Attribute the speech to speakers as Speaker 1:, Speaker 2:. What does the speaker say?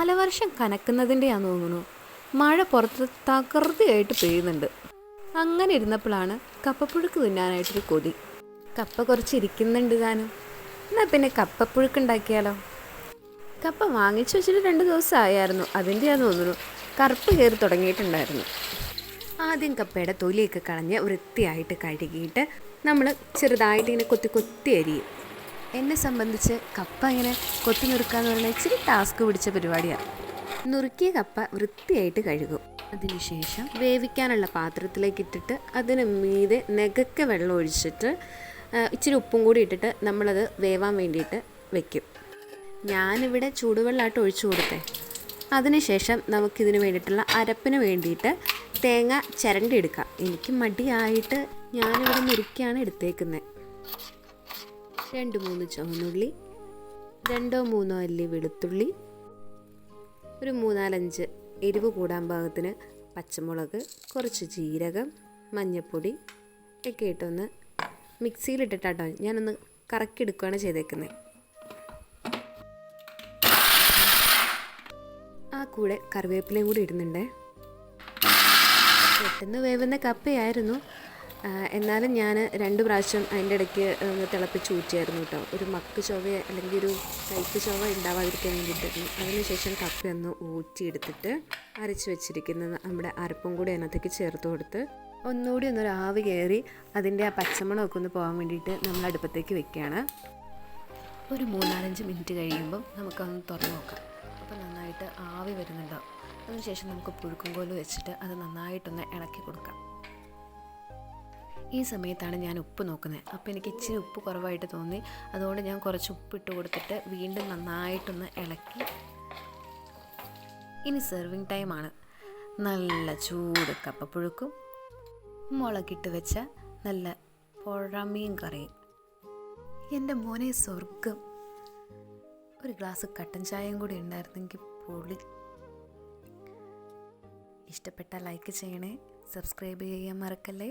Speaker 1: കാലവർഷം കനക്കുന്നതിൻ്റെയാന്ന് തോന്നുന്നു. മഴ പുറത്ത് തകൃതിയായിട്ട് പെയ്യുന്നുണ്ട്. അങ്ങനെ ഇരുന്നപ്പോഴാണ് കപ്പപ്പുഴുക്ക് തിന്നാനായിട്ടൊരു കൊതി. കപ്പ കുറച്ച് ഇരിക്കുന്നുണ്ട് താനും. എന്നാൽ പിന്നെ കപ്പപ്പുഴുക്ക് ഉണ്ടാക്കിയാലോ? കപ്പ വാങ്ങിച്ചു വെച്ചിട്ട് 2 ദിവസമായിരുന്നു. അതിൻ്റെയാന്ന് തോന്നുന്നു കറുപ്പ് കയറി തുടങ്ങിയിട്ടുണ്ടായിരുന്നു. ആദ്യം കപ്പയുടെ തൊലിയൊക്കെ കളഞ്ഞ് വൃത്തിയായിട്ട് കഴുകിയിട്ട് നമ്മൾ ചെറുതായിട്ട് ഇങ്ങനെ കൊത്തി കൊത്തി അരിയും. എന്നെ സംബന്ധിച്ച് കപ്പ ഇങ്ങനെ കൊത്തി നുറുക്കാന്ന് പറഞ്ഞാൽ ഇച്ചിരി ടാസ്ക് പിടിച്ച പരിപാടിയാണ്. നുറുക്കിയ കപ്പ വൃത്തിയായിട്ട് കഴുകും. അതിനുശേഷം വേവിക്കാനുള്ള പാത്രത്തിലേക്ക് ഇട്ടിട്ട് അതിന് മീതെ നെകക്കെ വെള്ളം ഒഴിച്ചിട്ട് ഇച്ചിരി ഉപ്പും കൂടി ഇട്ടിട്ട് നമ്മളത് വേവാൻ വേണ്ടിയിട്ട് വയ്ക്കും. ഞാനിവിടെ ചൂടുവെള്ളമായിട്ട് ഒഴിച്ചു കൊടുത്തേ. അതിനുശേഷം നമുക്കിതിന് വേണ്ടിയിട്ടുള്ള അരപ്പിന് വേണ്ടിയിട്ട് തേങ്ങ ചിരണ്ടി എടുക്കാം. എനിക്ക് മടിയായിട്ട് ഞാനിവിടെ നുറുക്കിയാണ് എടുത്തേക്കുന്നത്. 2-3 ചുവന്നുള്ളി, 2-3 അല്ലി വെളുത്തുള്ളി, ഒരു 3-4-5 എരിവ് കൂടാൻ പാകത്തിന് പച്ചമുളക്, കുറച്ച് ജീരകം, മഞ്ഞൾപ്പൊടി ഒക്കെ ഇട്ടൊന്ന് മിക്സിയിലിട്ടിട്ടാട്ടോ ഞാനൊന്ന് കറക്കി എടുക്കുകയാണ് ചെയ്തേക്കുന്നത്. ആ കൂടെ കറിവേപ്പിലയും കൂടി ഇടുന്നുണ്ടേ. പെട്ടെന്ന് വേവുന്ന കപ്പയായിരുന്നു. എന്നാലും ഞാൻ 2 പ്രാവശ്യം അതിൻ്റെ ഇടയ്ക്ക് ഒന്ന് തിളപ്പിച്ച് ഊറ്റിയായിരുന്നു കേട്ടോ. ഒരു മക്ക് ചൊവ അല്ലെങ്കിൽ ഒരു കയ്പ്പ് ചൊവ ഉണ്ടാവാതിരിക്കാൻ വേണ്ടിയിട്ടായിരുന്നു. അതിനുശേഷം കപ്പയൊന്ന് ഊറ്റിയെടുത്തിട്ട് അരച്ച് വെച്ചിരിക്കുന്ന നമ്മുടെ അരപ്പും കൂടി അതിനകത്തേക്ക് ചേർത്ത് കൊടുത്ത് ഒന്നുകൂടി ഒന്നൊരു ആവി കയറി അതിൻ്റെ ആ പച്ചമണമൊക്കെ ഒന്ന് പോകാൻ വേണ്ടിയിട്ട് നമ്മൾ അടുപ്പത്തേക്ക് വെക്കുകയാണ്. ഒരു 3-4-5 മിനിറ്റ് കഴിയുമ്പം നമുക്കതൊന്ന് തുറന്ന് നോക്കാം. അപ്പോൾ നന്നായിട്ട് ആവി വരുന്നുണ്ടാവും. അതിനുശേഷം നമുക്ക് പുഴുക്കും കോല് വെച്ചിട്ട് അത് നന്നായിട്ടൊന്ന് ഇളക്കി കൊടുക്കാം. ഈ സമയത്താണ് ഞാൻ ഉപ്പ് നോക്കുന്നത്. അപ്പോൾ എനിക്ക് ഇച്ചിരി ഉപ്പ് കുറവായിട്ട് തോന്നി. അതുകൊണ്ട് ഞാൻ കുറച്ച് ഉപ്പിട്ട് കൊടുത്തിട്ട് വീണ്ടും നന്നായിട്ടൊന്ന് ഇളക്കി. ഇനി സെർവിങ് ടൈമാണ്. നല്ല ചൂട് കപ്പപ്പുഴുക്കും മുളകിട്ട് വെച്ച നല്ല പുഴമീൻ കറിയും. എൻ്റെ മോനെ സ്വർഗം. ഒരു ഗ്ലാസ് കട്ടൻ ചായയും കൂടി ഉണ്ടായിരുന്നെങ്കിൽ പൊളി. ഇഷ്ടപ്പെട്ടാൽ ലൈക്ക് ചെയ്യണേ, സബ്സ്ക്രൈബ് ചെയ്യാൻ മറക്കല്ലേ.